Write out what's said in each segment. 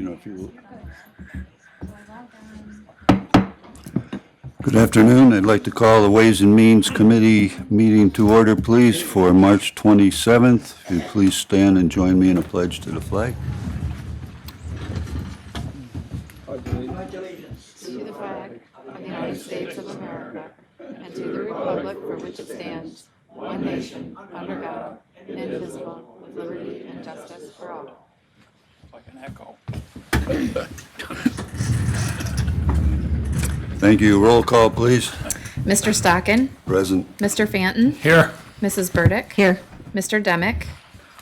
know, if you. Good afternoon. I'd like to call the Ways and Means Committee meeting to order, please, for March 27th. If you please stand and join me in a pledge to the flag. To the flag of the United States of America and to the republic for which it stands, one nation, under God, indivisible, with liberty and justice for all. Like an echo. Thank you. Roll call, please. Mr. Stockin, Present. Mr. Fanton, Here. Mrs. Burdick. Here. Mr. Demick,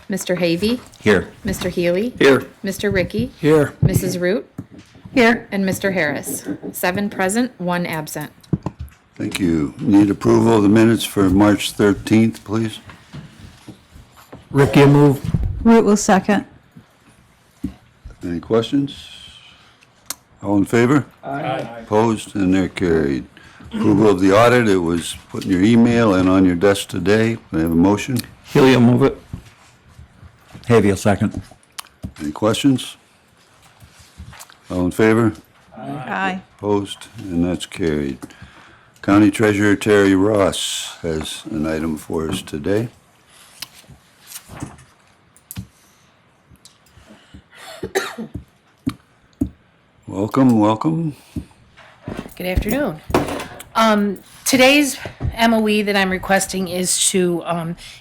Mr. Havey, Here. Mr. Healy, Here. Mr. Ricky, Here. Mrs. Root. Here. And Mr. Harris. 7 present, 1 absent. Thank you. Need approval of the minutes for March 13th, please. Ricky, move. Root will second. Any questions? All in favor? Aye. Opposed, and they're carried. Approval of the audit, it was put in your email and on your desk today. Can I have a motion? Healy, move it. Havey, will second. Any questions? All in favor? Aye. Opposed, and that's carried. County Treasurer Terry Ross has an item for us today. Welcome, welcome. Good afternoon. Today's MOE that I'm requesting is to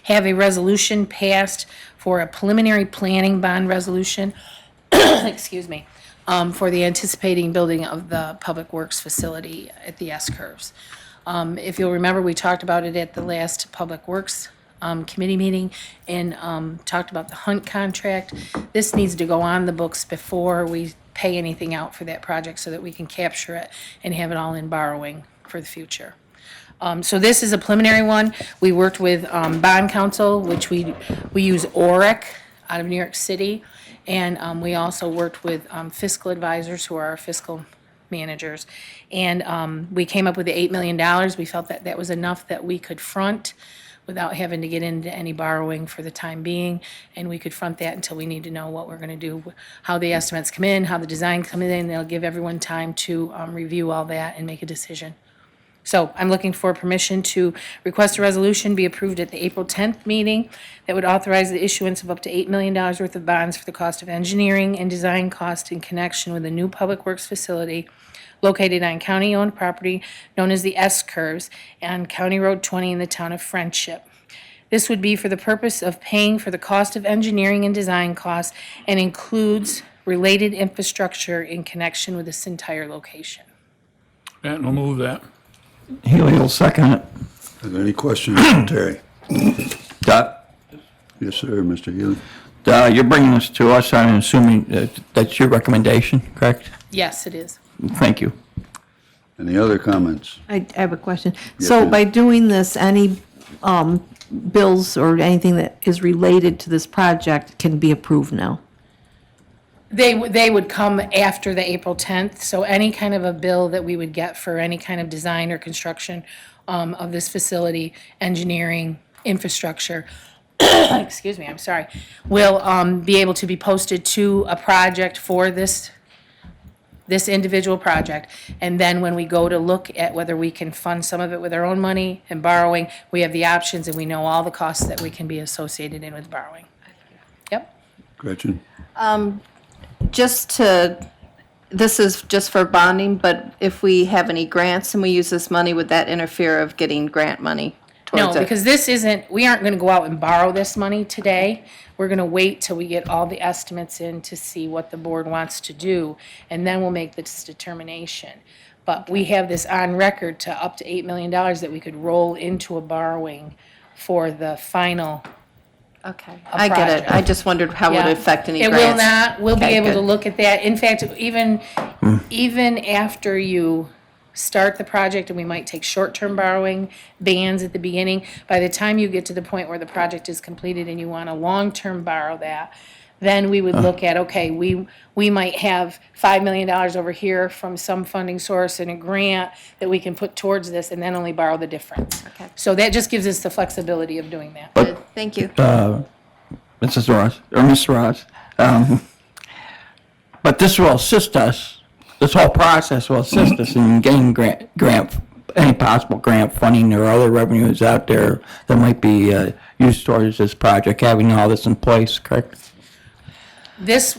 have a resolution passed for a preliminary planning bond resolution, excuse me, for the anticipating building of the Public Works facility at the S-curves. If you'll remember, we talked about it at the last Public Works committee meeting and talked about the Hunt contract. This needs to go on the books before we pay anything out for that project so that we can capture it and have it all in borrowing for the future. So this is a preliminary one. We worked with bond counsel, which we use ORIC out of New York City. And we also worked with fiscal advisors who are our fiscal managers. And we came up with the $8 million. We felt that that was enough that we could front without having to get into any borrowing for the time being. And we could front that until we need to know what we're gonna do, how the estimates come in, how the design come in. They'll give everyone time to review all that and make a decision. So I'm looking for permission to request a resolution be approved at the April 10th meeting that would authorize the issuance of up to $8 million worth of bonds for the cost of engineering and design cost in connection with a new public works facility located on county-owned property known as the S-curves on County Road 20 in the town of Friendship. This would be for the purpose of paying for the cost of engineering and design costs and includes related infrastructure in connection with this entire location. Benton will move that. Healy will second it. Are there any questions for Terry? Dot, Yes, sir, Mr. Healy. you're bringing this to us, I'm assuming that that's your recommendation, correct? Yes, it is. Thank you. Any other comments? I have a question. Yes, So ma'am. by doing this, any bills or anything that is related to this project can be approved now? They would come after the April 10th, so any kind of a bill that we would get for any kind of design or construction of this facility, engineering, infrastructure, excuse me, I'm sorry, will be able to be posted to a project for this individual project. And then when we go to look at whether we can fund some of it with our own money and borrowing, we have the options and we know all the costs that we can be associated in with borrowing. Yep. Gretchen? This is just for bonding, but if we have any grants and we use this money, would that interfere of getting grant money No, towards it? because we aren't gonna go out and borrow this money today. We're gonna wait till we get all the estimates in to see what the board wants to do, and then we'll make this determination. But we have this on record to up to $8 million that we could roll into a borrowing for the final. Okay, I get it. project. I just wondered how would Yeah. it affect any It grants. will not, we'll be Okay, able to good. look at that. In fact, even after you start the project, and we might take short-term borrowing bans at the beginning, by the time you get to the point where the project is completed and you want to long-term borrow that, then we would look at, okay, we might have $5 million over here from some funding source and a grant that we can put towards this, and then only borrow the difference. Okay. So that just gives us the flexibility of doing that. Good, thank you. Mrs. Ross, or Mr. Ross, But this will assist us, this whole process will assist us in getting grant, any possible grant funding or other revenues out there that might be used towards this project, having all this in place, correct? This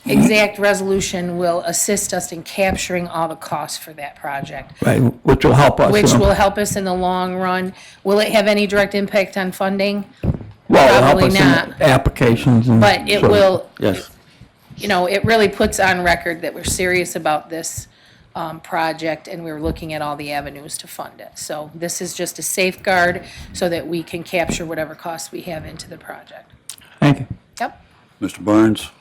exact resolution will assist us in capturing all the costs for that project, Right, which will help us. which will help us in the long run. Will it have any direct impact on funding? Well, it'll help probably us in not. applications and. But it so- will- Yes, You know, it really puts on record that we're serious about this project, and we're looking at all the avenues to fund it. So this is just a safeguard so that we can capture whatever costs we have into the project. thank you. Yep. Mr. Barnes?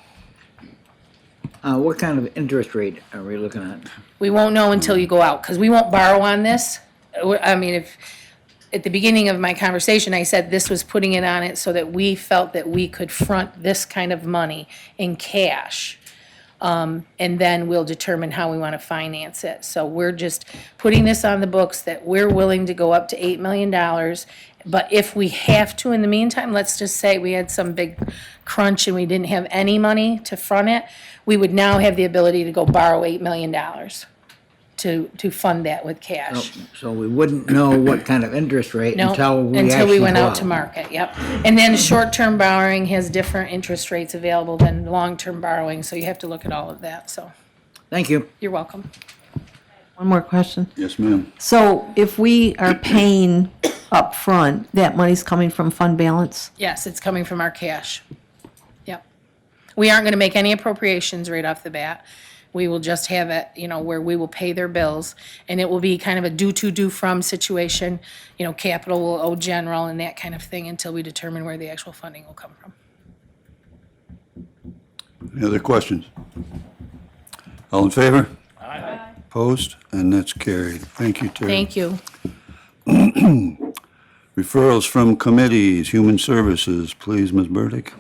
What kind of interest rate are we looking at? We won't know until you go out, because we won't borrow on this. I mean, if, at the beginning of my conversation, I said this was putting it on it so that we felt that we could front this kind of money in cash. And then we'll determine how we want to finance it. So we're just putting this on the books that we're willing to go up to $8 million. But if we have to in the meantime, let's just say we had some big crunch and we didn't have any money to front it, we would now have the ability to go borrow $8 million to fund that with cash. So we wouldn't know what kind of interest rate No, until we until actually we went go out to market, yep. And then short-term borrowing has different interest rates available than long-term borrowing, so you have to look at all of that, so Thank you. you're welcome. One more question. Yes, ma'am. So if we are paying up front, that money's coming from fund balance? Yes, it's coming from our cash. Yep. We aren't gonna make any appropriations right off the bat. We will just have it, you know, where we will pay their bills, and it will be kind of a due to, due from situation. You know, capital will owe general and that kind of thing until we determine where the actual funding will come from. Any other questions? All in favor? Aye. Opposed? And that's carried. Thank you, Terry. Thank you. Referrals from committees, Human Services, please, Ms. Burdick.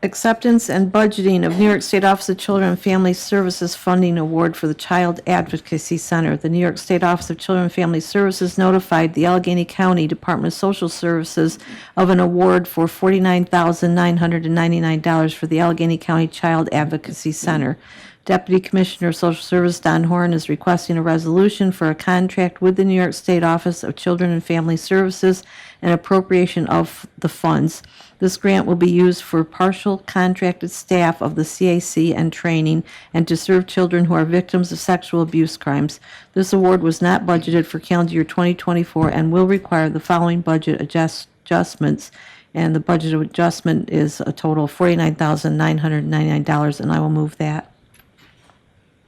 Acceptance and budgeting of New York State Office of Children and Family Services Funding Award for the Child Advocacy Center. The New York State Office of Children and Family Services notified the Allegheny County Department of Social Services of an award for $49,999 for the Allegheny County Child Advocacy Center. Deputy Commissioner of Social Service Don Horn is requesting a resolution for a contract with the New York State Office of Children and Family Services and appropriation of the funds. This grant will be used for partial contracted staff of the CAC and training and to serve children who are victims of sexual abuse crimes. This award was not budgeted for calendar year 2024 and will require the following budget adjustments. And the budget adjustment is a total of $49,999, and I will move that.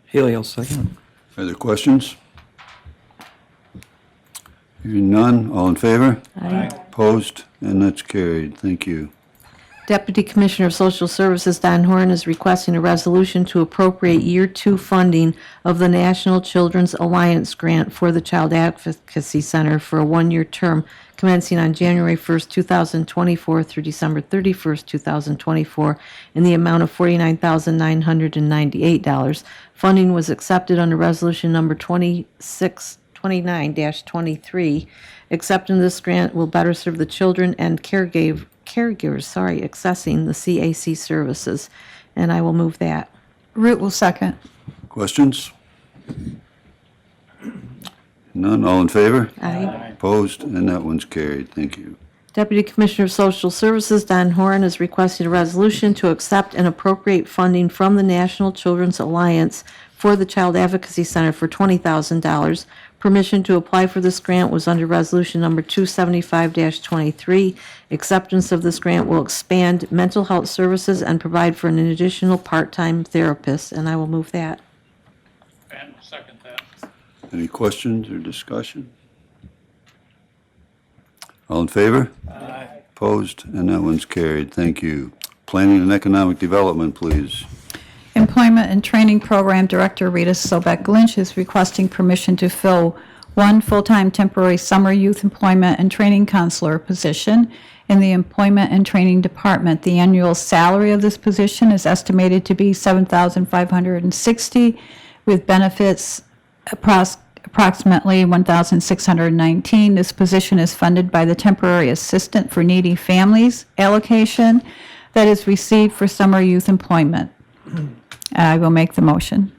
Haley, I'll second. Other questions? Hearing none, all in favor? Aye. Opposed? And that's carried. Thank you. Deputy Commissioner of Social Services Don Horn is requesting a resolution to appropriate Year 2 funding of the National Children's Alliance Grant for the Child Advocacy Center for a one-year term commencing on January 1st, 2024 through December 31st, 2024, in the amount of $49,998. Funding was accepted under Resolution Number 29-23. Accepting this grant will better serve the children and caregivers, accessing the CAC services. And I will move that. Root will second. Questions? None, all in favor? Aye. Opposed? And that one's carried. Thank you. Deputy Commissioner of Social Services Don Horn is requesting a resolution to accept and appropriate funding from the National Children's Alliance for the Child Advocacy Center for $20,000. Permission to apply for this grant was under Resolution Number 275-23. Acceptance of this grant will expand mental health services and provide for an additional part-time therapist, and I will move that. And second that. Any questions or discussion? All in favor? Aye. Opposed? And that one's carried. Thank you. Planning and Economic Development, please. Employment and Training Program Director Rita Sobeck Lynch is requesting permission to fill one full-time temporary summer youth employment and training counselor position in the Employment and Training Department. The annual salary of this position is estimated to be $7,560, with benefits approximately $1,619. This position is funded by the Temporary Assistant for Needy Families allocation that is received for summer youth employment. I will make the motion.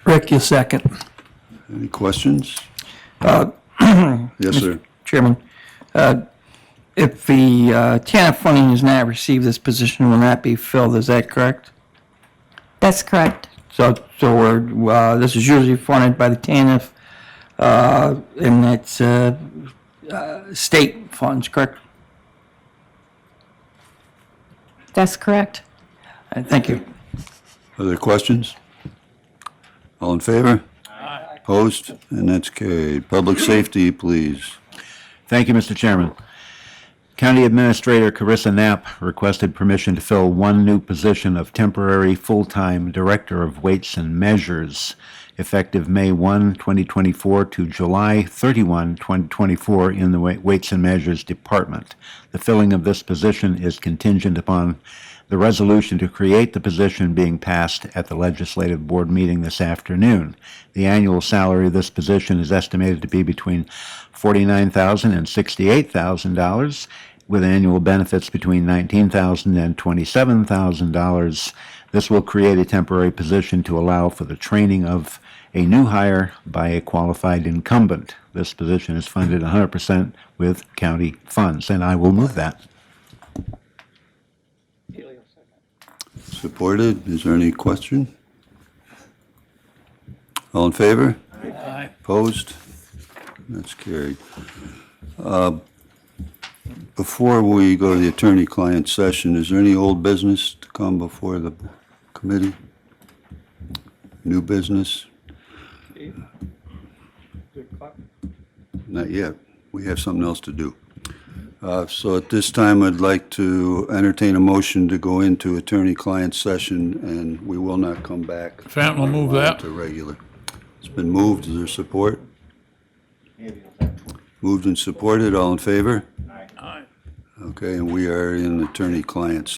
Rick, you second. Any questions? Yes, sir. Chairman, if the TANF funding is not received, this position will not be filled, is that correct? That's correct. So we're, this is usually funded by the TANF, and it's state funds, correct? That's correct. Thank you. Other questions? All in favor? Aye. Opposed? And that's carried. Public safety, please. Thank you, Mr. Chairman. County Administrator Carissa Knapp requested permission to fill one new position of temporary full-time Director of Weights and Measures, effective May 1, 2024 to July 31, 2024 in the Weights and Measures Department. The filling of this position is contingent upon the resolution to create the position being passed at the Legislative Board meeting this afternoon. The annual salary of this position is estimated to be between $49,000 and $68,000, with annual benefits between $19,000 and $27,000. This will create a temporary position to allow for the training of a new hire by a qualified incumbent. This position is funded 100% with county funds, and I will move that. Supported. Is there any question? All in favor? Aye. Opposed? That's carried. Before we go to the attorney-client session, is there any old business to come before the committee? New business? Not yet. We have something else to do. So at this time, I'd like to entertain a motion to go into attorney-client session, and we will not come back. Fenton will move that. To regular. It's been moved. Is there support? Moved and supported. All in favor? Aye. Okay, and we are in attorney-client